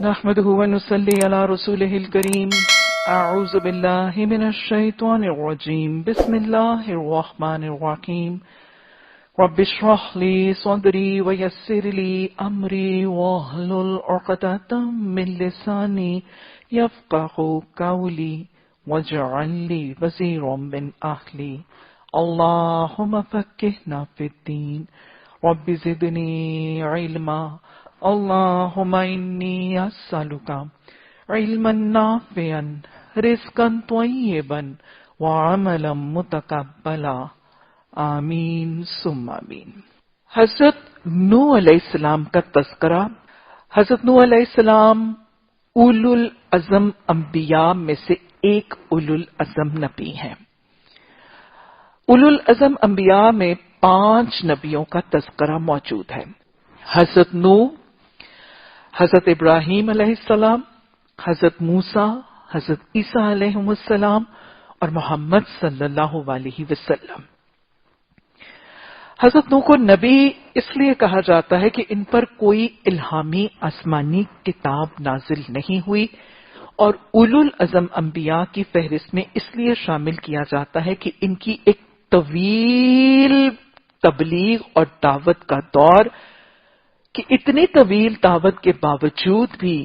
نحمده ونصلي على رسوله الكريم. أعوذ بالله من الشيطان الرجيم. بسم الله الرحمن الرحيم. رب اشرح لي صدري ويسر لي أمري واحلل عقدة من لساني يفقهوا قولي واجعل لي وزيرا من أهلي. اللهم فقهنا في الدين. رب زدني علما. اللهم إني أسألك علما نافعا رزقا طيبا وعملا متقبلا. آمین ثم آمین. حضرت نوح علیہ السلام کا تذکرہ. حضرت نوح علیہ السلام اولو العزم انبیاء میں سے ایک اولو العزم نبی ہیں. اولو العزم انبیاء میں 5 نبیوں کا تذکرہ موجود ہے. حضرت نوح، حضرت ابراہیم علیہ السلام، حضرت موسیٰ، حضرت عیسیٰ علیہ السلام اور محمد صلی اللہ علیہ وسلم. حضرت نوح کو نبی اس لیے کہا جاتا ہے کہ ان پر کوئی الہامی آسمانی کتاب نازل نہیں ہوئی، اور اولو العزم انبیاء کی فہرست میں اس لیے شامل کیا جاتا ہے کہ ان کی ایک طویل تبلیغ اور دعوت کا دور، کہ اتنی طویل دعوت کے باوجود بھی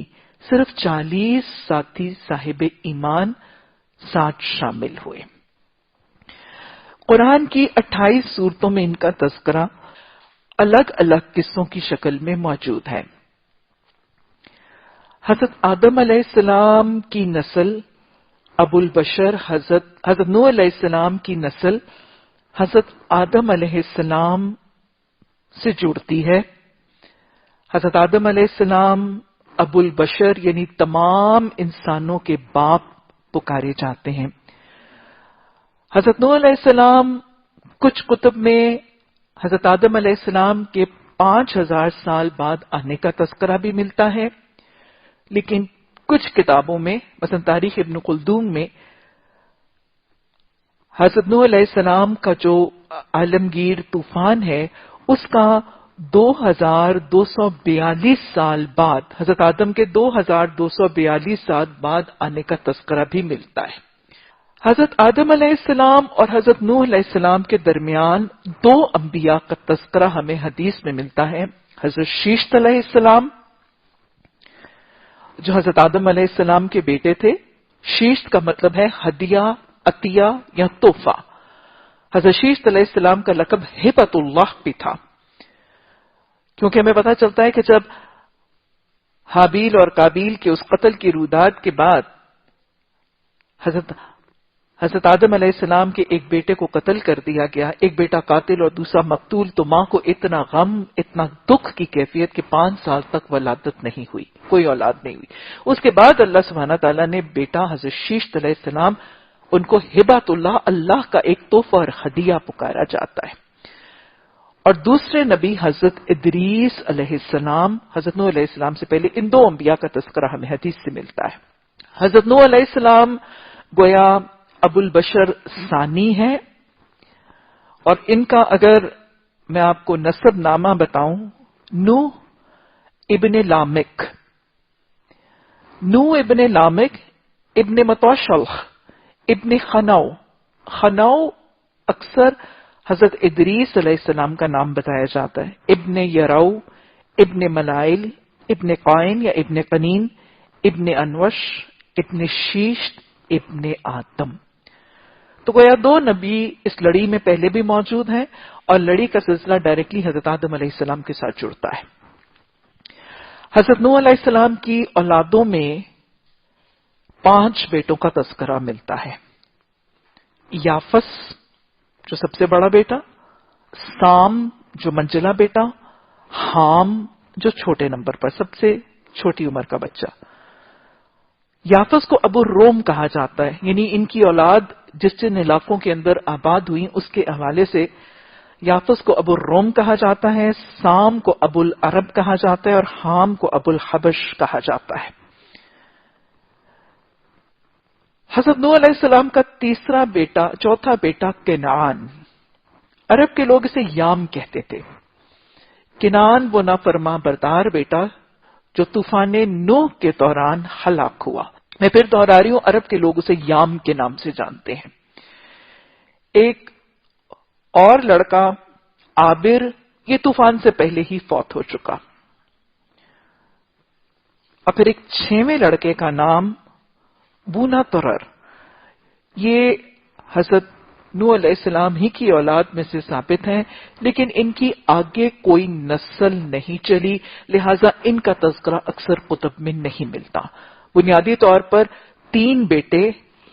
صرف 40 ساتھی صاحب ایمان ساتھ شامل ہوئے. قرآن کی 28 سورتوں میں ان کا تذکرہ الگ الگ قصوں کی شکل میں موجود ہے. حضرت آدم علیہ السلام کی نسل ابو البشر حضرت نوح علیہ السلام کی نسل حضرت آدم علیہ السلام سے جڑتی ہے. حضرت آدم علیہ السلام ابو البشر یعنی تمام انسانوں کے باپ پکارے جاتے ہیں. حضرت نوح علیہ السلام کچھ کتب میں حضرت آدم علیہ السلام کے 5000 سال بعد آنے کا تذکرہ بھی ملتا ہے، لیکن کچھ کتابوں میں مثلا تاریخ ابن خلدون میں حضرت نوح علیہ السلام کا جو عالمگیر طوفان ہے اس کا 2242 سال بعد، حضرت آدم کے 2242 سال بعد آنے کا تذکرہ بھی ملتا ہے. حضرت آدم علیہ السلام اور حضرت نوح علیہ السلام کے درمیان 2 انبیاء کا تذکرہ ہمیں حدیث میں ملتا ہے. حضرت شیشت علیہ السلام جو حضرت آدم علیہ السلام کے بیٹے تھے. شیشت کا مطلب ہے ہدیہ، عطیہ یا تحفہ. حضرت شیشت علیہ السلام کا لقب ہبۃ اللہ بھی تھا، کیونکہ ہمیں پتہ چلتا ہے کہ جب حابیل اور قابیل کے اس قتل کی روداد کے بعد حضرت آدم علیہ السلام کے ایک بیٹے کو قتل کر دیا گیا، ایک بیٹا قاتل اور دوسرا مقتول، تو ماں کو اتنا غم، اتنا دکھ کی کیفیت کہ 5 سال تک ولادت نہیں ہوئی، کوئی اولاد نہیں ہوئی. اس کے بعد اللہ سبحانہ تعالیٰ نے بیٹا حضرت شیشت علیہ السلام، ان کو ہبۃ اللہ، اللہ کا ایک تحفہ اور ہدیہ پکارا جاتا ہے. اور دوسرے نبی حضرت ادریس علیہ السلام، حضرت نوح علیہ السلام سے پہلے، ان 2 انبیاء کا تذکرہ ہمیں حدیث سے ملتا ہے. حضرت نوح علیہ السلام گویا ابو البشر ثانی ہے، اور ان کا اگر میں آپ کو نسب نامہ بتاؤں، نوح ابن لامک، نوح ابن لامک ابن متوشل ابن خنو اکثر حضرت ادریس علیہ السلام کا نام بتایا جاتا ہے. ابن یرو، ابن ملائل، ابن قائن یا ابن قنین، ابن انوش، ابن شیشت، ابن آدم. تو گویا 2 نبی اس لڑی میں پہلے بھی موجود ہیں، اور لڑی کا سلسلہ ڈائریکٹلی حضرت آدم علیہ السلام کے ساتھ جڑتا ہے. حضرت نوح علیہ السلام کی اولادوں میں 5 بیٹوں کا تذکرہ ملتا ہے. یافس جو سب سے بڑا بیٹا، سام جو منجلا بیٹا، حام جو چھوٹے نمبر پر سب سے چھوٹی عمر کا بچہ. یافس کو ابو الروم کہا جاتا ہے، یعنی ان کی اولاد جس جن علاقوں کے اندر آباد ہوئی اس کے حوالے سے یافس کو ابو الروم کہا جاتا ہے، سام کو ابو العرب کہا جاتا ہے، اور حام کو ابو الحبش کہا جاتا ہے. حضرت نوح علیہ السلام کا چوتھا بیٹا کنعان، عرب کے لوگ اسے یام کہتے تھے. کنعان وہ نافرما بردار بیٹا جو طوفان نوح کے دوران ہلاک ہوا. میں پھر دوہرا رہی ہوں، عرب کے لوگ اسے یام کے نام سے جانتے ہیں. ایک اور لڑکا عابر، یہ طوفان سے پہلے ہی فوت ہو چکا. اور پھر ایک 6ویں لڑکے کا نام بونا ترر، یہ حضرت نوح علیہ السلام ہی کی اولاد میں سے ثابت ہیں، لیکن ان کی آگے کوئی نسل نہیں چلی، لہذا ان کا تذکرہ اکثر کتب میں نہیں ملتا. بنیادی طور پر 3 بیٹے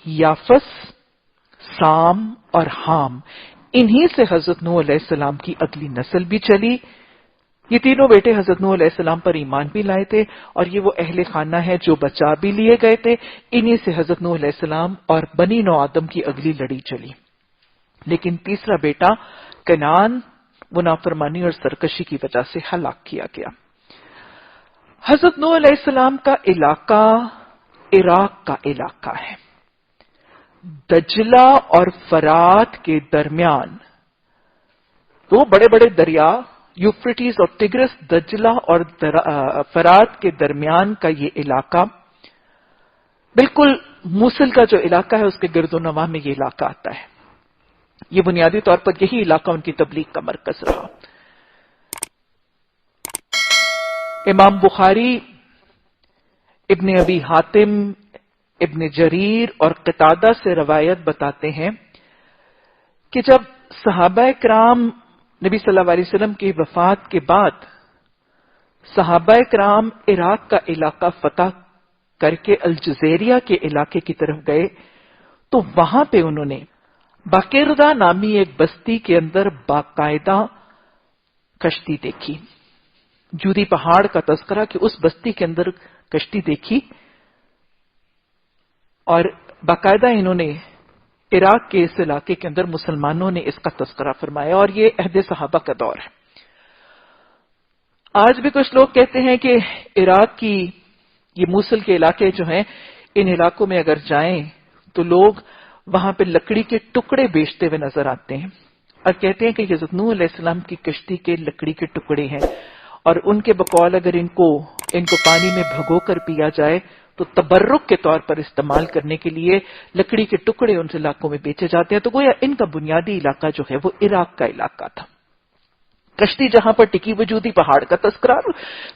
یافس، سام اور حام، انہی سے حضرت نوح علیہ السلام کی اگلی نسل بھی چلی. یہ تینوں بیٹے حضرت نوح علیہ السلام پر ایمان بھی لائے تھے، اور یہ وہ اہل خانہ ہیں جو بچا بھی لیے گئے تھے. انہی سے حضرت نوح علیہ السلام اور بنی نوح آدم کی اگلی لڑی چلی. لیکن تیسرا بیٹا کنعان وہ نافرمانی اور سرکشی کی وجہ سے ہلاک کیا گیا. حضرت نوح علیہ السلام کا علاقہ عراق کا علاقہ ہے. دجلہ اور فرات کے درمیان دو بڑے بڑے دریا یوفریٹس اور ٹگرس، دجلہ اور فرات کے درمیان کا یہ علاقہ، بالکل موصل کا جو علاقہ ہے اس کے گرد و نواح میں یہ علاقہ آتا ہے. یہ بنیادی طور پر یہی علاقہ ان کی تبلیغ کا مرکز رہا. امام بخاری، ابن ابی حاتم، ابن جریر اور قتادہ سے روایت بتاتے ہیں کہ جب صحابہ کرام نبی صلی اللہ علیہ وسلم کی وفات کے بعد صحابہ کرام عراق کا علاقہ فتح کر کے الجزیریہ کے علاقے کی طرف گئے تو وہاں پہ انہوں نے باقردہ نامی ایک بستی کے اندر باقاعدہ کشتی دیکھی. جودی پہاڑ کا تذکرہ کہ اس بستی کے اندر کشتی دیکھی، اور باقاعدہ انہوں نے عراق کے اس علاقے کے اندر مسلمانوں نے اس کا تذکرہ فرمایا، اور یہ عہد صحابہ کا دور ہے. آج بھی کچھ لوگ کہتے ہیں کہ عراق کی یہ موصل کے علاقے جو ہیں، ان علاقوں میں اگر جائیں تو لوگ وہاں پہ لکڑی کے ٹکڑے بیچتے ہوئے نظر آتے ہیں، اور کہتے ہیں کہ حضرت نوح علیہ السلام کی کشتی کے لکڑی کے ٹکڑے ہیں، اور ان کے بقول اگر ان کو پانی میں بھگو کر پیا جائے تو تبرک کے طور پر استعمال کرنے کے لیے لکڑی کے ٹکڑے ان علاقوں میں بیچے جاتے ہیں. تو گویا ان کا بنیادی علاقہ جو ہے وہ عراق کا علاقہ تھا. کشتی جہاں پر ٹکی وہ جودی پہاڑ کا تذکرہ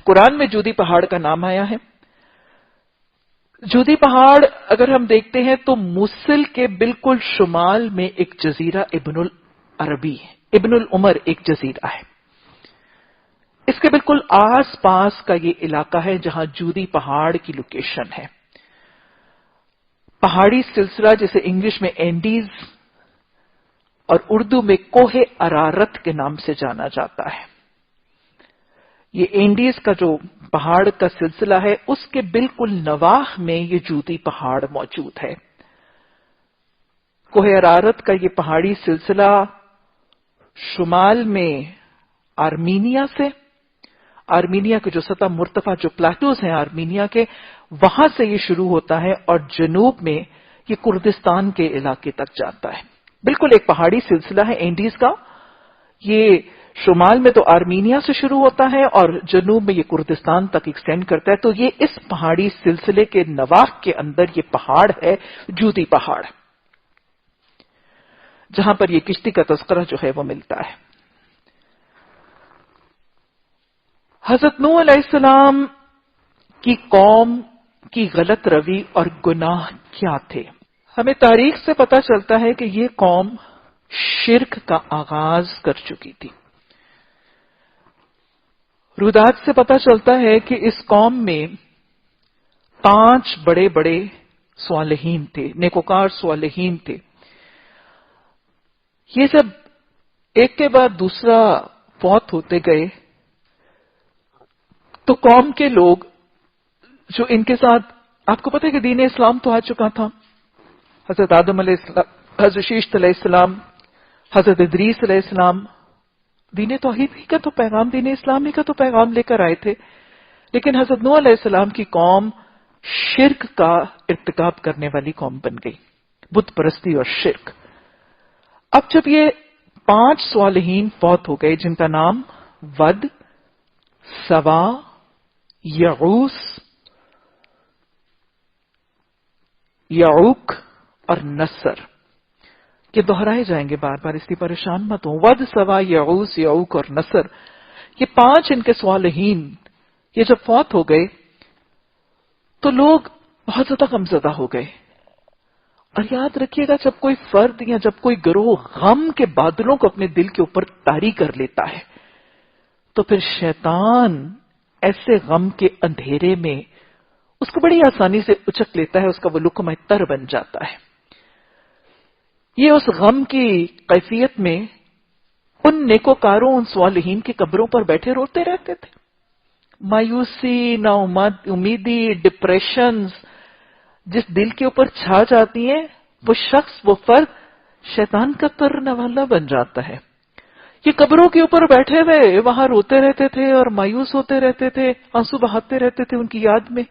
قرآن میں جودی پہاڑ کا نام آیا ہے. جودی پہاڑ اگر ہم دیکھتے ہیں تو موصل کے بالکل شمال میں ایک جزیرہ ابن العربی، ابن العمر ایک جزیرہ ہے. اس کے بالکل آس پاس کا یہ علاقہ ہے جہاں جودی پہاڑ کی لوکیشن ہے. پہاڑی سلسلہ جسے انگلش میں اینڈیز اور اردو میں کوہ ارارت کے نام سے جانا جاتا ہے. یہ اینڈیز کا جو پہاڑ کا سلسلہ ہے اس کے بالکل نواح میں یہ جودی پہاڑ موجود ہے. کوہ ارارت کا یہ پہاڑی سلسلہ شمال میں آرمینیا سے، آرمینیا کے جو سطح مرتفع جو پلاٹوز ہیں آرمینیا کے، وہاں سے یہ شروع ہوتا ہے اور جنوب میں یہ کردستان کے علاقے تک جاتا ہے. بالکل ایک پہاڑی سلسلہ ہے اینڈیز کا. یہ شمال میں تو آرمینیا سے شروع ہوتا ہے اور جنوب میں یہ کردستان تک ایکسٹینڈ کرتا ہے. تو یہ اس پہاڑی سلسلے کے نواح کے اندر یہ پہاڑ ہے جودی پہاڑ، جہاں پر یہ کشتی کا تذکرہ جو ہے وہ ملتا ہے. حضرت نوح علیہ السلام کی قوم کی غلط روی اور گناہ کیا تھے؟ ہمیں تاریخ سے پتہ چلتا ہے کہ یہ قوم شرک کا آغاز کر چکی تھی. رودات سے پتہ چلتا ہے کہ اس قوم میں 5 بڑے بڑے صالحین تھے، نیکوکار صالحین تھے. یہ جب ایک کے بعد دوسرا فوت ہوتے گئے تو قوم کے لوگ جو ان کے ساتھ، آپ کو پتہ ہے کہ دین اسلام تو آ چکا تھا. حضرت آدم علیہ السلام، حضرت شیش علیہ السلام، حضرت ادریس علیہ السلام دین توحید ہی کا تو پیغام، دین اسلامی کا تو پیغام لے کر آئے تھے. لیکن حضرت نوح علیہ السلام کی قوم شرک کا ارتکاب کرنے والی قوم بن گئی، بت پرستی اور شرک. اب جب یہ 5 صالحین فوت ہو گئے جن کا نام ود، سوا، یعوس، یعوق اور نصر، یہ دہرائے جائیں گے بار بار، اس لیے پریشان مت ہوں. ود، سوا، یعوس، یعوق اور نصر، یہ 5 ان کے صالحین یہ جب فوت ہو گئے تو لوگ بہت زیادہ غمزدہ ہو گئے. اور یاد رکھیے گا، جب کوئی فرد یا جب کوئی گروہ غم کے بادلوں کو اپنے دل کے اوپر طاری کر لیتا ہے تو پھر شیطان ایسے غم کے اندھیرے میں اس کو بڑی آسانی سے اچک لیتا ہے، اس کا وہ لقمہ تر بن جاتا ہے. یہ اس غم کی کیفیت میں ان نیکوکاروں، ان صالحین کی قبروں پر بیٹھے روتے رہتے تھے. مایوسی، نا امیدی، ڈپریشنز جس دل کے اوپر چھا جاتی ہیں، وہ شخص، وہ فرد شیطان کا ترنے والا بن جاتا ہے. یہ قبروں کے اوپر بیٹھے ہوئے وہاں روتے رہتے تھے اور مایوس ہوتے رہتے تھے، آنسو بہاتے رہتے تھے ان کی یاد میں.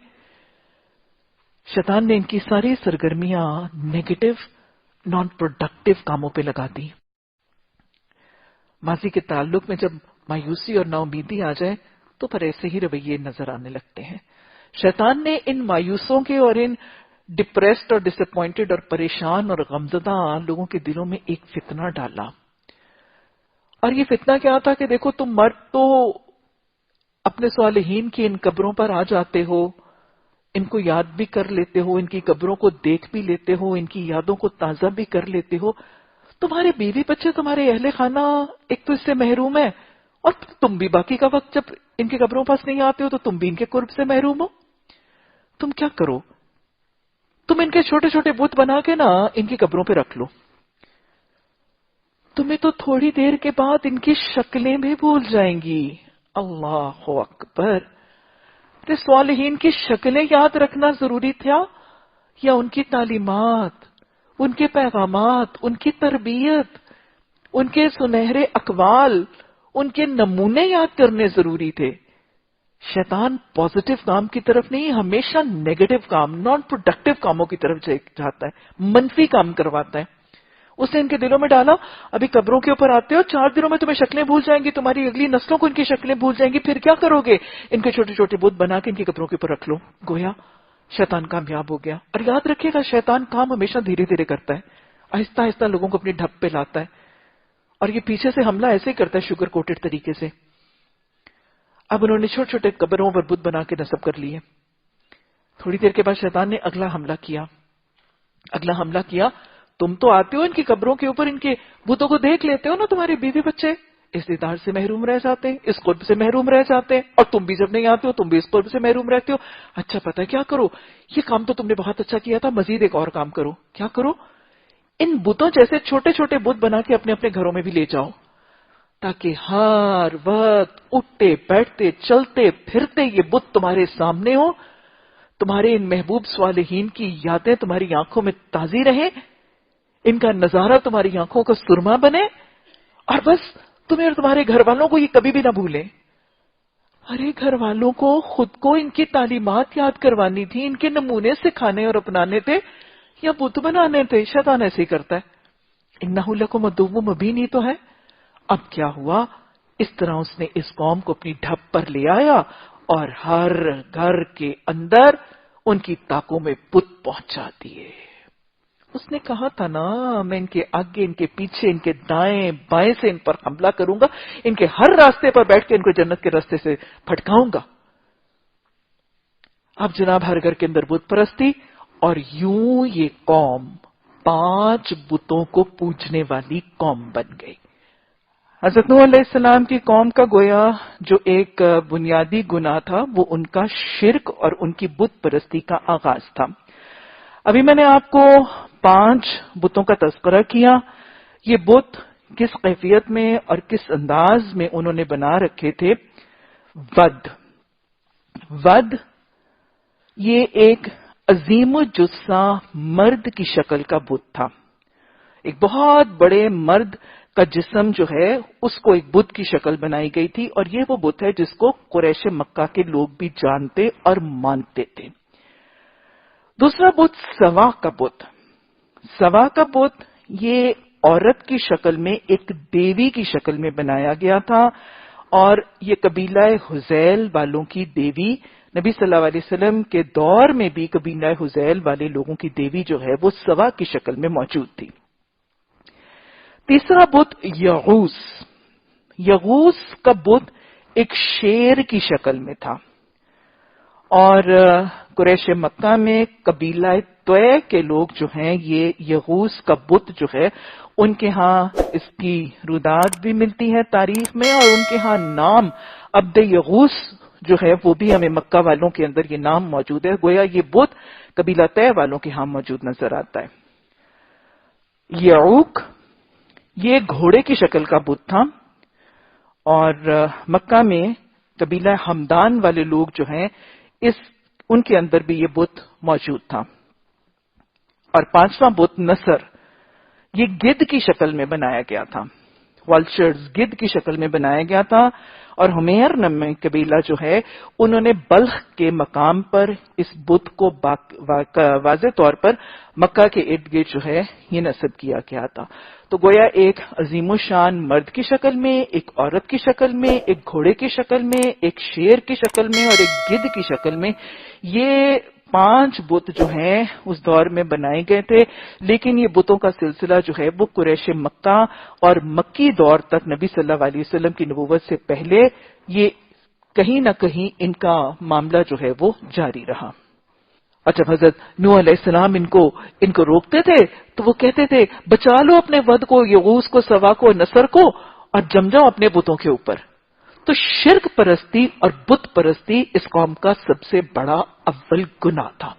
شیطان نے ان کی ساری سرگرمیاں نیگیٹو، نان پروڈکٹیو کاموں پہ لگا دی. ماضی کے تعلق میں جب مایوسی اور نا امیدی آ جائے تو پھر ایسے ہی رویے نظر آنے لگتے ہیں. شیطان نے ان مایوسوں کے اور ان ڈپریسڈ اور ڈس اپوائنٹڈ اور پریشان اور غمزدہ لوگوں کے دلوں میں ایک فتنہ ڈالا. اور یہ فتنہ کیا تھا کہ دیکھو، تم مرد تو اپنے صالحین کی ان قبروں پر آ جاتے ہو، ان کو یاد بھی کر لیتے ہو، ان کی قبروں کو دیکھ بھی لیتے ہو، ان کی یادوں کو تازہ بھی کر لیتے ہو. تمہارے بیوی بچے، تمہارے اہل خانہ ایک تو اس سے محروم ہے، اور تم بھی باقی کا وقت جب ان کے قبروں پاس نہیں آتے ہو تو تم بھی ان کے قرب سے محروم ہو. تم کیا کرو، تم ان کے چھوٹے چھوٹے بت بنا کے نا ان کی قبروں پہ رکھ لو. تمہیں تو تھوڑی دیر کے بعد ان کی شکلیں بھی بھول جائیں گی. اللہ اکبر! صالحین کی شکلیں یاد رکھنا ضروری تھا یا ان کی تعلیمات، ان کے پیغامات، ان کی تربیت، ان کے سنہرے اقوال، ان کے نمونے یاد کرنے ضروری تھے؟ شیطان پازیٹو کام کی طرف نہیں، ہمیشہ نیگیٹو کام، نان پروڈکٹیو کاموں کی طرف جاتا ہے، منفی کام کرواتا ہے. اس نے ان کے دلوں میں ڈالا، ابھی قبروں کے اوپر آتے ہو، 4 دنوں میں تمہیں شکلیں بھول جائیں گی، تمہاری اگلی نسلوں کو ان کی شکلیں بھول جائیں گی، پھر کیا کرو گے؟ ان کے چھوٹے چھوٹے بت بنا کے ان کی قبروں کے اوپر رکھ لو. گویا شیطان کامیاب ہو گیا. اور یاد رکھیے گا، شیطان کام ہمیشہ دھیرے دھیرے کرتا ہے، آہستہ آہستہ لوگوں کو اپنی ڈھپ پہ لاتا ہے، اور یہ پیچھے سے حملہ ایسے ہی کرتا ہے، شوگر کوٹڈ طریقے سے. اب انہوں نے چھوٹے چھوٹے قبروں پر بت بنا کے نصب کر لیے. تھوڑی دیر کے بعد شیطان نے اگلا حملہ کیا. تم تو آتے ہو ان کی قبروں کے اوپر، ان کے بتوں کو دیکھ لیتے ہو نا، تمہارے بیوی بچے اس دیدار سے محروم رہ جاتے ہیں، اس قرب سے محروم رہ جاتے ہیں، اور تم بھی جب نہیں آتے ہو تم بھی اس قرب سے محروم رہتے ہو. اچھا، پتہ ہے کیا کرو، یہ کام تو تم نے بہت اچھا کیا تھا، مزید ایک اور کام کرو. کیا کرو؟ ان بتوں جیسے چھوٹے چھوٹے بت بنا کے اپنے اپنے گھروں میں بھی لے جاؤ، تاکہ ہر وقت اٹھتے بیٹھتے چلتے پھرتے یہ بت تمہارے سامنے ہو، تمہارے ان محبوب صالحین کی یادیں تمہاری آنکھوں میں تازی رہیں، ان کا نظارہ تمہاری آنکھوں کا سرما بنے، اور بس تمہیں اور تمہارے گھر والوں کو یہ کبھی بھی نہ بھولیں. ارے گھر والوں کو خود کو ان کی تعلیمات یاد کروانی تھی، ان کے نمونے سکھانے اور اپنانے تھے، یا بت بنانے تھے؟ شیطان ایسے ہی کرتا ہے. انہ لکم عدو مبین ہی تو ہے. اب کیا ہوا؟ اس طرح اس نے اس قوم کو اپنی ڈھپ پر لے آیا اور ہر گھر کے اندر ان کی طاقوں میں بت پہنچا دیے. اس نے کہا تھا نا، میں ان کے آگے، ان کے پیچھے، ان کے دائیں بائیں سے ان پر حملہ کروں گا، ان کے ہر راستے پر بیٹھ کے ان کو جنت کے راستے سے پھٹکاؤں گا. اب جناب ہر گھر کے اندر بت پرستی، اور یوں یہ قوم 5 بتوں کو پوجنے والی قوم بن گئی. حضرت نوح علیہ السلام کی قوم کا گویا جو ایک بنیادی گناہ تھا وہ ان کا شرک اور ان کی بت پرستی کا آغاز تھا. ابھی میں نے آپ کو 5 بتوں کا تذکرہ کیا. یہ بت کس کیفیت میں اور کس انداز میں انہوں نے بنا رکھے تھے؟ ود یہ ایک عظیم الجثہ مرد کی شکل کا بت تھا. ایک بہت بڑے مرد کا جسم جو ہے اس کو ایک بت کی شکل بنائی گئی تھی، اور یہ وہ بت ہے جس کو قریش مکہ کے لوگ بھی جانتے اور مانتے تھے. دوسرا بت سوا کا بت. سوا کا بت یہ عورت کی شکل میں ایک دیوی کی شکل میں بنایا گیا تھا، اور یہ قبیلہ حذیل والوں کی دیوی نبی صلی اللہ علیہ وسلم کے دور میں بھی قبیلہ حذیل والے لوگوں کی دیوی جو ہے وہ سوا کی شکل میں موجود تھی۔ تیسرا بت یغوث، یغوث کا بت ایک شیر کی شکل میں تھا، اور قریش مکہ میں قبیلہ طے کے لوگ جو ہیں یہ یغوث کا بت جو ہے ان کے ہاں اس کی رودات بھی ملتی ہے تاریخ میں، اور ان کے ہاں نام عبد یغوث جو ہے وہ بھی ہمیں مکہ والوں کے اندر یہ نام موجود ہے، گویا یہ بت قبیلہ طے والوں کے ہاں موجود نظر آتا ہے۔ یعوق یہ گھوڑے کی شکل کا بت تھا، اور مکہ میں قبیلہ ہمدان والے لوگ جو ہیں ان کے اندر بھی یہ بت موجود تھا۔ اور پانچواں بت نصر، یہ گدھ کی شکل میں بنایا گیا تھا، والچرز گدھ کی شکل میں بنایا گیا تھا، اور حمیر نامی قبیلہ جو ہے انہوں نے بلخ کے مقام پر اس بت کو واضح طور پر مکہ کے ارد گرد جو ہے یہ نصب کیا گیا تھا۔ تو گویا ایک عظیم الشان مرد کی شکل میں، ایک عورت کی شکل میں، ایک گھوڑے کی شکل میں، ایک شیر کی شکل میں اور ایک گدھ کی شکل میں، یہ 5 بت جو ہیں اس دور میں بنائے گئے تھے۔ لیکن یہ بتوں کا سلسلہ جو ہے وہ قریش مکہ اور مکی دور تک نبی صلی اللہ علیہ وسلم کی نبوت سے پہلے یہ کہیں نہ کہیں ان کا معاملہ جو ہے وہ جاری رہا۔ اور جب حضرت نوح علیہ السلام ان کو روکتے تھے تو وہ کہتے تھے بچا لو اپنے ود کو، یغوث کو، سوا کو، نصر کو، اور جم جاؤ اپنے بتوں کے اوپر۔ تو شرک پرستی اور بت پرستی اس قوم کا سب سے بڑا اول گناہ تھا۔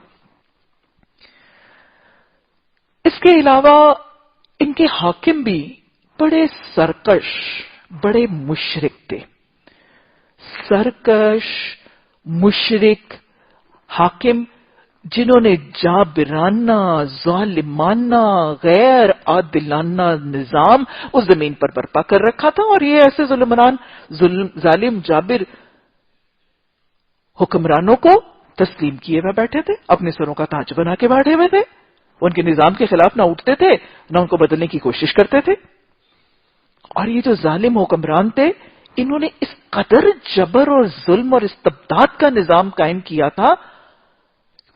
اس کے علاوہ ان کے حاکم بھی بڑے سرکش، بڑے مشرک تھے۔ سرکش، مشرک حاکم جنہوں نے جابرانہ، ظالمانہ، غیر عادلانہ نظام اس زمین پر برپا کر رکھا تھا، اور یہ ایسے ظالم جابر حکمرانوں کو تسلیم کیے ہوئے بیٹھے تھے، اپنے سروں کا تاج بنا کے بیٹھے ہوئے تھے، ان کے نظام کے خلاف نہ اٹھتے تھے نہ ان کو بدلنے کی کوشش کرتے تھے۔ اور یہ جو ظالم حکمران تھے انہوں نے اس قدر جبر اور ظلم اور استبداد کا نظام قائم کیا تھا،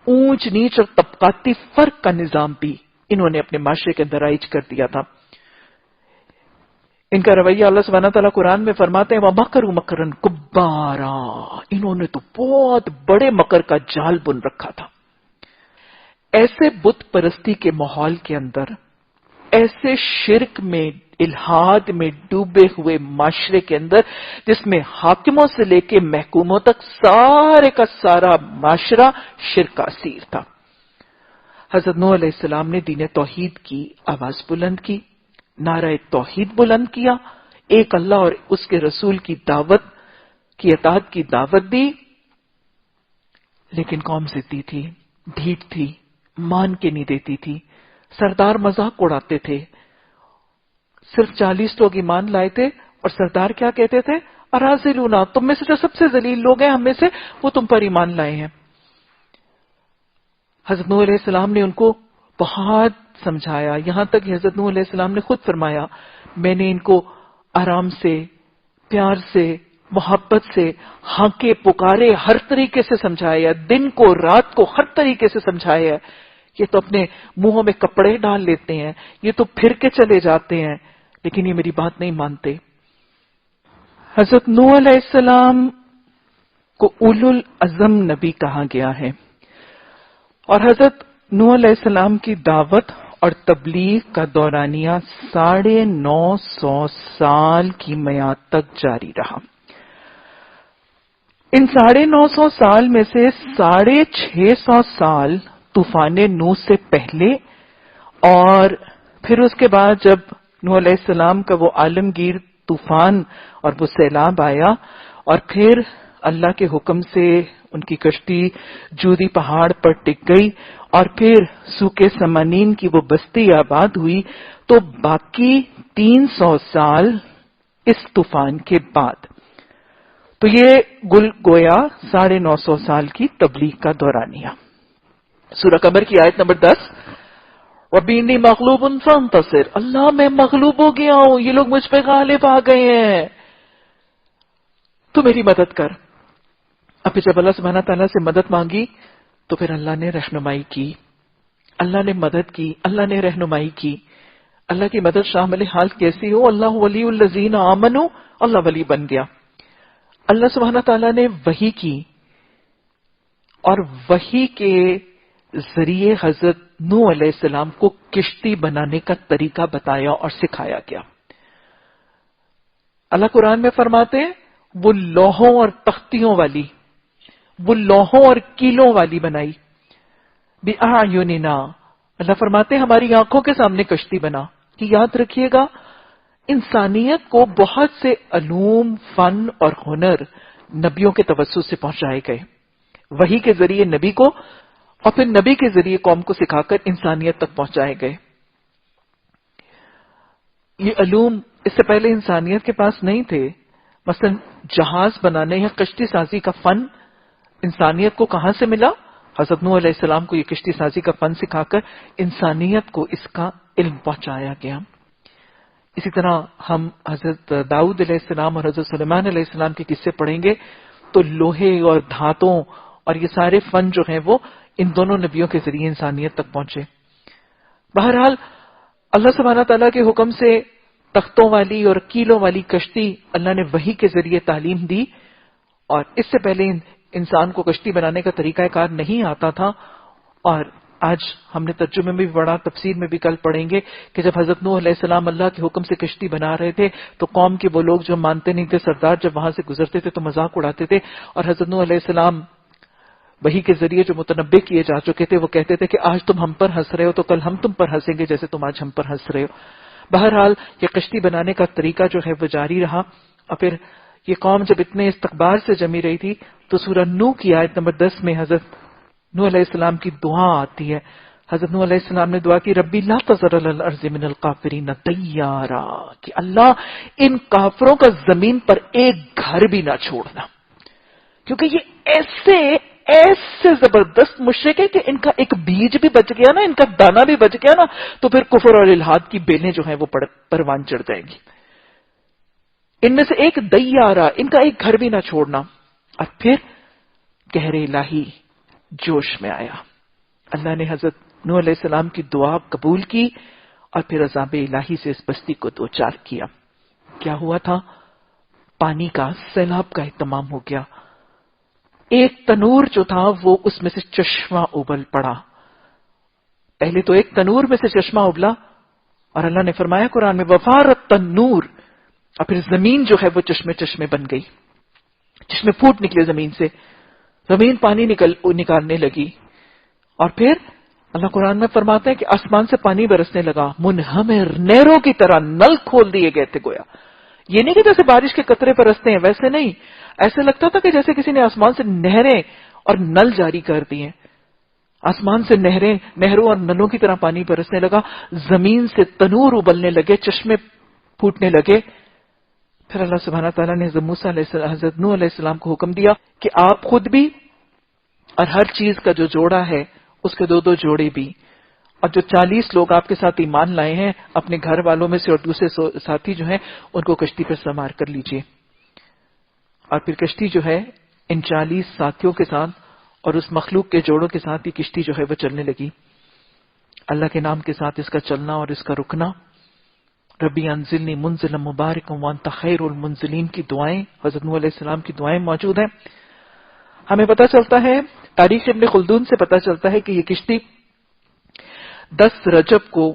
اونچ نیچ اور طبقاتی فرق کا نظام بھی انہوں نے اپنے معاشرے کے اندر رائج کر دیا تھا۔ ان کا رویہ اللہ سبحانہ تعالیٰ قرآن میں فرماتے ہیں وَمَكَرُوا مَكْرًا كُبَّارًا، انہوں نے تو بہت بڑے مکر کا جال بن رکھا تھا۔ ایسے بت پرستی کے ماحول کے اندر، ایسے شرک میں، الہاد میں ڈوبے ہوئے معاشرے کے اندر جس میں حاکموں سے لے کے محکوموں تک سارے کا سارا معاشرہ شرک کا اسیر تھا، حضرت نوح علیہ السلام نے دین توحید کی آواز بلند کی، نعرہ توحید بلند کیا، ایک اللہ اور اس کے رسول کی دعوت کی اطاعت کی دعوت دی، لیکن قوم ضدی تھی، ڈھیٹ تھی، مان کے نہیں دیتی تھی، سردار مذاق اڑاتے تھے۔ صرف 40 لوگ ایمان لائے تھے اور سردار کیا کہتے تھے اراذلونا، تم میں سے جو سب سے ذلیل لوگ ہیں ہم میں سے وہ تم پر ایمان لائے ہیں۔ حضرت نوح علیہ السلام نے ان کو بہت سمجھایا، یہاں تک کہ حضرت نوح علیہ السلام نے خود فرمایا میں نے ان کو آرام سے، پیار سے، محبت سے، ہانکے پکارے ہر طریقے سے سمجھایا، دن کو رات کو ہر طریقے سے سمجھایا۔ یہ تو اپنے منہوں میں کپڑے ڈال لیتے ہیں، یہ تو پھر کے چلے جاتے ہیں، لیکن یہ میری بات نہیں مانتے۔ حضرت نوح علیہ السلام کو اولو العزم نبی کہا گیا ہے، اور حضرت نوح علیہ السلام کی دعوت اور تبلیغ کا دورانیہ 950 سال کی میعاد تک جاری رہا۔ ان 950 سال میں سے 650 سال طوفان نوح سے پہلے، اور پھر اس کے بعد جب نوح علیہ السلام کا وہ عالمگیر طوفان اور وہ سیلاب آیا، اور پھر اللہ کے حکم سے ان کی کشتی جودی پہاڑ پر ٹک گئی، اور پھر سوکے سمانین کی وہ بستی آباد ہوئی، تو باقی 300 سال اس طوفان کے بعد، تو یہ گل گویا 950 سال کی تبلیغ کا دورانیہ۔ سورہ قمر کی آیت نمبر 10، رَبِّ إِنِّي مَغْلُوبٌ فَانتَصِرْ، اللہ میں مغلوب ہو گیا ہوں، یہ لوگ مجھ پہ غالب آ گئے ہیں، تو میری مدد کر۔ اب پھر جب اللہ سبحانہ تعالیٰ سے مدد مانگی تو پھر اللہ نے رہنمائی کی، اللہ نے مدد کی، اللہ نے رہنمائی کی۔ اللہ کی مدد شامل حال کیسی ہو؟ اللہ ولی الذین آمنوا، اللہ ولی بن گیا۔ اللہ سبحانہ تعالیٰ نے وحی کی اور وحی کے ذریعے حضرت نوح علیہ السلام کو کشتی بنانے کا طریقہ بتایا اور سکھایا گیا۔ اللہ قرآن میں فرماتے ہیں وہ لوہوں اور تختیوں والی، وہ لوہوں اور کیلوں والی بنائی، بِأَعْيُنِنَا، اللہ فرماتے ہیں ہماری آنکھوں کے سامنے کشتی بنا۔ کہ یاد رکھیے گا انسانیت کو بہت سے علوم، فن اور ہنر نبیوں کے توسط سے پہنچائے گئے، وحی کے ذریعے نبی کو اور پھر نبی کے ذریعے قوم کو سکھا کر انسانیت تک پہنچائے گئے۔ یہ علوم اس سے پہلے انسانیت کے پاس نہیں تھے۔ مثلا جہاز بنانے یا کشتی سازی کا فن انسانیت کو کہاں سے ملا؟ حضرت نوح علیہ السلام کو یہ کشتی سازی کا فن سکھا کر انسانیت کو اس کا علم پہنچایا گیا۔ اسی طرح ہم حضرت داؤد علیہ السلام اور حضرت سلیمان علیہ السلام کے قصے پڑھیں گے تو لوہے اور دھاتوں اور یہ سارے فن جو ہیں وہ ان دونوں نبیوں کے ذریعے انسانیت تک پہنچے۔ بہرحال اللہ سبحانہ تعالیٰ کے حکم سے تختوں والی اور کیلوں والی کشتی اللہ نے وحی کے ذریعے تعلیم دی، اور اس سے پہلے انسان کو کشتی بنانے کا طریقہ کار نہیں آتا تھا۔ اور آج ہم نے ترجمے میں بھی پڑھا، تفسیر میں بھی کل پڑھیں گے کہ جب حضرت نوح علیہ السلام اللہ کے حکم سے کشتی بنا رہے تھے تو قوم کے وہ لوگ جو مانتے نہیں تھے، سردار جب وہاں سے گزرتے تھے تو مذاق اڑاتے تھے، اور حضرت نوح علیہ السلام وحی کے ذریعے جو متنبع کیے جا چکے تھے وہ کہتے تھے کہ آج تم ہم پر ہنس رہے ہو تو کل ہم تم پر ہنسیں گے جیسے تم آج ہم پر ہنس رہے ہو۔ بہرحال یہ کشتی بنانے کا طریقہ جو ہے وہ جاری رہا، اور پھر یہ قوم جب اتنے استکبار سے جمی رہی تھی تو سورہ نوح کی آیت نمبر 10 میں حضرت نوح علیہ السلام کی دعا آتی ہے۔ حضرت نوح علیہ السلام نے دعا کی، ربی لا تذر علی الارض من الکافرین دیارا، کہ اللہ ان کافروں کا زمین پر ایک گھر بھی نہ چھوڑنا، کیونکہ یہ ایسے زبردست مشرک ہے کہ ان کا ایک بیج بھی بچ گیا نا، ان کا دانا بھی بچ گیا نا، تو پھر کفر اور الحاد کی بیلیں جو ہیں وہ پروان چڑھ جائیں گی۔ ان میں سے ایک دیارہ، ان کا ایک گھر بھی نہ چھوڑنا۔ اور پھر قہر الہی جوش میں آیا، اللہ نے حضرت نوح علیہ السلام کی دعا قبول کی اور پھر عذاب الہی سے اس بستی کو دوچار کیا۔ کیا ہوا تھا؟ پانی کا سیلاب کا اہتمام ہو گیا۔ ایک تنور جو تھا وہ اس میں سے چشمہ ابل پڑا۔ پہلے تو ایک تنور میں سے چشمہ ابلا اور اللہ نے فرمایا قرآن میں وفارت تنور، اور پھر زمین جو ہے وہ چشمے بن گئی، چشمے پھوٹ نکلے زمین سے، زمین پانی نکالنے لگی۔ اور پھر اللہ قرآن میں فرماتے ہیں کہ آسمان سے پانی برسنے لگا، منہمر، نہروں کی طرح نل کھول دیے گئے تھے گویا۔ یہ نہیں کہ جیسے بارش کے قطرے برستے ہیں، ویسے نہیں، ایسے لگتا تھا کہ جیسے کسی نے آسمان سے نہریں اور نل جاری کر دیے۔ آسمان سے نہروں اور نلوں کی طرح پانی برسنے لگا، زمین سے تنور ابلنے لگے، چشمے پھوٹنے لگے۔ پھر اللہ سبحانہ تعالیٰ نے حضرت نوح علیہ السلام کو حکم دیا کہ آپ خود بھی اور ہر چیز کا جو جوڑا ہے اس کے 2 جوڑے بھی، اور جو 40 لوگ آپ کے ساتھ ایمان لائے ہیں اپنے گھر والوں میں سے اور دوسرے ساتھی جو ہیں ان کو کشتی پر سوار کر لیجئے۔ اور پھر کشتی جو ہے ان 40 ساتھیوں کے ساتھ اور اس مخلوق کے جوڑوں کے ساتھ یہ کشتی جو ہے وہ چلنے لگی۔ اللہ کے نام کے ساتھ اس کا چلنا اور اس کا رکنا، ربی انزلنی منزلا مبارکا وانت خیر المنزلین کی دعائیں، حضرت نوح علیہ السلام کی دعائیں موجود ہیں۔ ہمیں پتہ چلتا ہے، تاریخ ابن خلدون سے پتہ چلتا ہے کہ یہ کشتی 10 رجب کو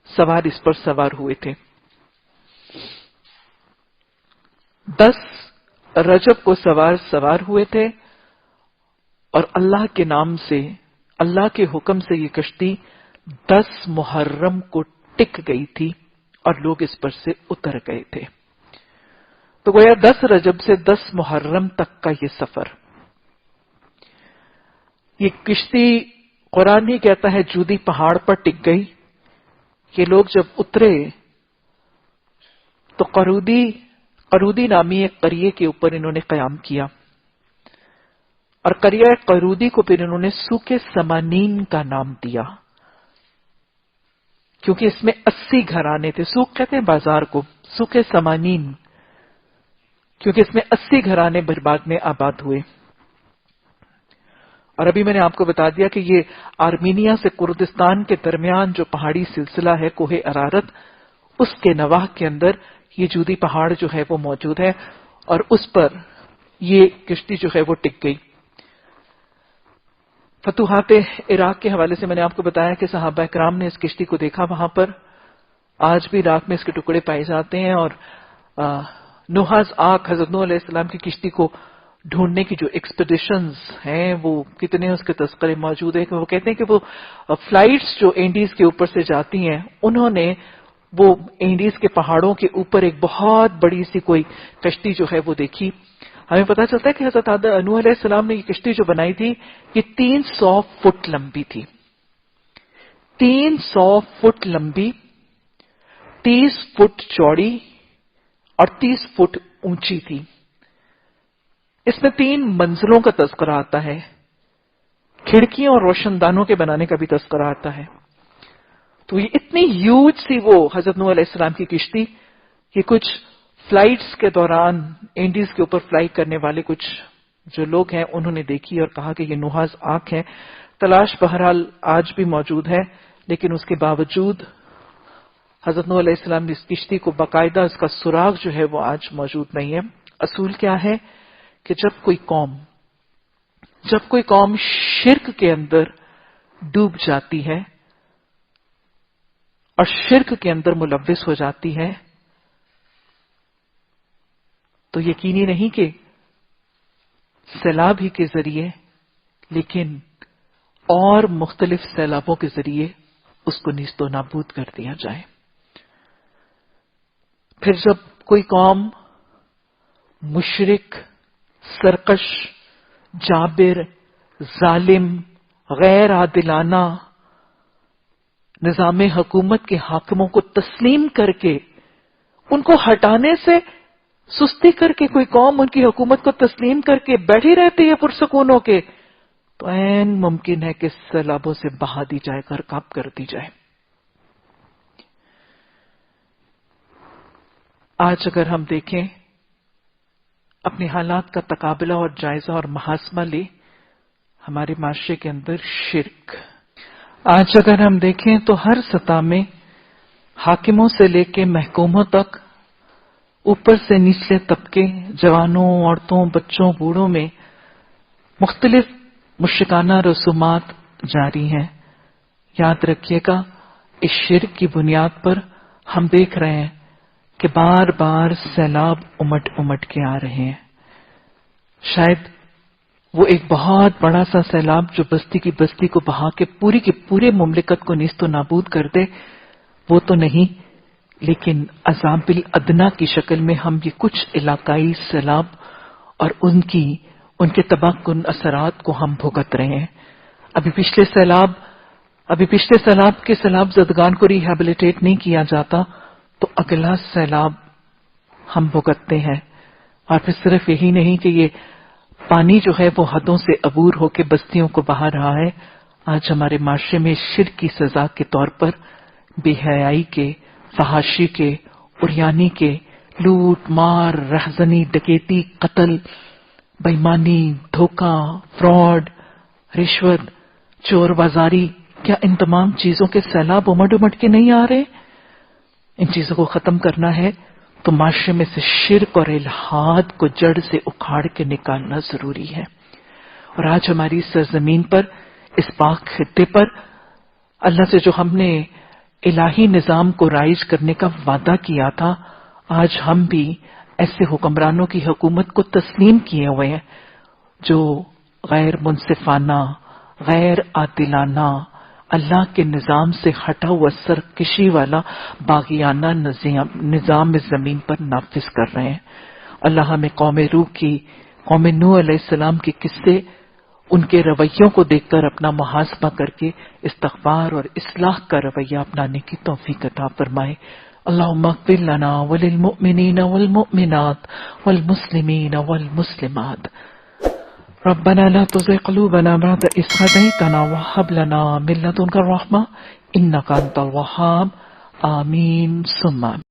سوار اس پر سوار ہوئے تھے۔ 10 رجب کو سوار ہوئے تھے اور اللہ کے نام سے، اللہ کے حکم سے یہ کشتی 10 محرم کو ٹک گئی تھی اور لوگ اس پر سے اتر گئے تھے۔ تو گویا 10 رجب سے 10 محرم تک کا یہ سفر، یہ کشتی قرآن ہی کہتا ہے جودی پہاڑ پر ٹک گئی۔ یہ لوگ جب اترے تو قرودی نامی ایک قریے کے اوپر انہوں نے قیام کیا، اور قریہ قرودی کو پھر انہوں نے سوق سمانین کا نام دیا، کیونکہ اس میں 80 گھرانے تھے۔ سوق کہتے ہیں بازار کو، سوق سمانین، کیونکہ اس میں 80 گھرانے بعد میں آباد ہوئے۔ اور ابھی میں نے آپ کو بتا دیا کہ یہ آرمینیا سے کردستان کے درمیان جو پہاڑی سلسلہ ہے کوہ ارارت، اس کے نواح کے اندر یہ جودی پہاڑ جو ہے وہ موجود ہے، اور اس پر یہ کشتی جو ہے وہ ٹک گئی۔ فتوحات عراق کے حوالے سے میں نے آپ کو بتایا کہ صحابہ کرام نے اس کشتی کو دیکھا وہاں پر، آج بھی عراق میں اس کے ٹکڑے پائے جاتے ہیں، اور نوحاز آرک، حضرت نوح علیہ السلام کی کشتی کو ڈھونڈنے کی جو ایکسپیڈیشنز ہیں وہ کتنے اس کے تذکرے موجود ہیں کہ وہ کہتے ہیں کہ وہ فلائٹس جو انڈیز کے اوپر سے جاتی ہیں، انہوں نے وہ انڈیز کے پہاڑوں کے اوپر ایک بہت بڑی سی کوئی کشتی جو ہے وہ دیکھی۔ ہمیں پتہ چلتا ہے کہ حضرت نوح علیہ السلام نے یہ کشتی جو بنائی تھی یہ 300 فٹ لمبی تھی، 300 فٹ لمبی، 30 فٹ چوڑی اور 30 فٹ اونچی تھی۔ اس میں 3 منزلوں کا تذکرہ آتا ہے، کھڑکیوں اور روشن دانوں کے بنانے کا بھی تذکرہ آتا ہے۔ تو یہ اتنی ہیوج سی وہ حضرت نوح علیہ السلام کی کشتی کہ کچھ فلائٹس کے دوران انڈیز کے اوپر فلائی کرنے والے کچھ جو لوگ ہیں انہوں نے دیکھی اور کہا کہ یہ نوحاز آرک ہے۔ تلاش بہرحال آج بھی موجود ہے، لیکن اس کے باوجود حضرت نوح علیہ السلام نے اس کشتی کو باقاعدہ اس کا سراغ جو ہے وہ آج موجود نہیں ہے۔ اصول کیا ہے کہ جب کوئی قوم شرک کے اندر ڈوب جاتی ہے اور شرک کے اندر ملوث ہو جاتی ہے تو یقینی نہیں کہ سیلاب ہی کے ذریعے، لیکن اور مختلف سیلابوں کے ذریعے اس کو نیست و نابود کر دیا جائے۔ پھر جب کوئی قوم مشرک، سرکش، جابر، ظالم، غیر عادلانہ نظام حکومت کے حاکموں کو تسلیم کر کے ان کو ہٹانے سے سستی کر کے کوئی قوم ان کی حکومت کو تسلیم کر کے بیٹھی رہتی ہے پرسکون ہو کے، تو عین ممکن ہے کہ سیلابوں سے بہا دی جائے، غرقاب کر دی جائے۔ آج اگر ہم دیکھیں اپنے حالات کا تقابلہ اور جائزہ اور محاسبہ لیں، ہمارے معاشرے کے اندر شرک، آج اگر ہم دیکھیں تو ہر سطح میں حاکموں سے لے کے محکوموں تک، اوپر سے نچلے طبقے، جوانوں، عورتوں، بچوں، بوڑھوں میں مختلف مشرکانہ رسومات جاری ہیں۔ یاد رکھیے گا اس شرک کی بنیاد پر ہم دیکھ رہے ہیں کہ بار بار سیلاب امٹ کے آ رہے ہیں۔ شاید وہ ایک بہت بڑا سا سیلاب جو بستی کی بستی کو بہا کے پوری کی پورے مملکت کو نیست و نابود کر دے، وہ تو نہیں، لیکن عذاب الادنا کی شکل میں ہم یہ کچھ علاقائی سیلاب اور ان کے تباہ کن اثرات کو ہم بھگت رہے ہیں۔ ابھی پچھلے سیلاب کے سیلاب زدگان کو ریہیبلیٹیٹ نہیں کیا جاتا تو اگلا سیلاب ہم بھگتتے ہیں۔ اور پھر صرف یہی نہیں کہ یہ پانی جو ہے وہ حدوں سے عبور ہو کے بستیوں کو بہا رہا ہے، آج ہمارے معاشرے میں شرک کی سزا کے طور پر بے حیائی کے، فحاشی کے، عریانی کے، لوٹ مار، رہزنی، ڈکیتی، قتل، بےایمانی، دھوکہ، فراڈ، رشوت، چور بازاری، کیا ان تمام چیزوں کے سیلاب امٹ کے نہیں آ رہے؟ ان چیزوں کو ختم کرنا ہے تو معاشرے میں سے شرک اور الحاد کو جڑ سے اکھاڑ کے نکالنا ضروری ہے۔ اور آج ہماری سرزمین پر، اس پاک خطے پر، اللہ سے جو ہم نے الہی نظام کو رائج کرنے کا وعدہ کیا تھا، آج ہم بھی ایسے حکمرانوں کی حکومت کو تسلیم کیے ہوئے ہیں جو غیر منصفانہ، غیر عادلانہ، اللہ کے نظام سے ہٹا ہوا سرکشی والا باغیانہ نظام اس زمین پر نافذ کر رہے ہیں۔ اللہ ہمیں قوم نوح علیہ السلام کے قصے، ان کے رویوں کو دیکھ کر اپنا محاسبہ کر کے استغفار اور اصلاح کا رویہ اپنانے کی توفیق عطا فرمائے۔ اللہم اغفر لنا وللمؤمنین والمؤمنات والمسلمین والمسلمات۔ ربنا لا تزغ قلوبنا بعد إذ هديتنا وهب لنا من لدنك الرحمة إنك أنت الوهاب آمين ثم آمين۔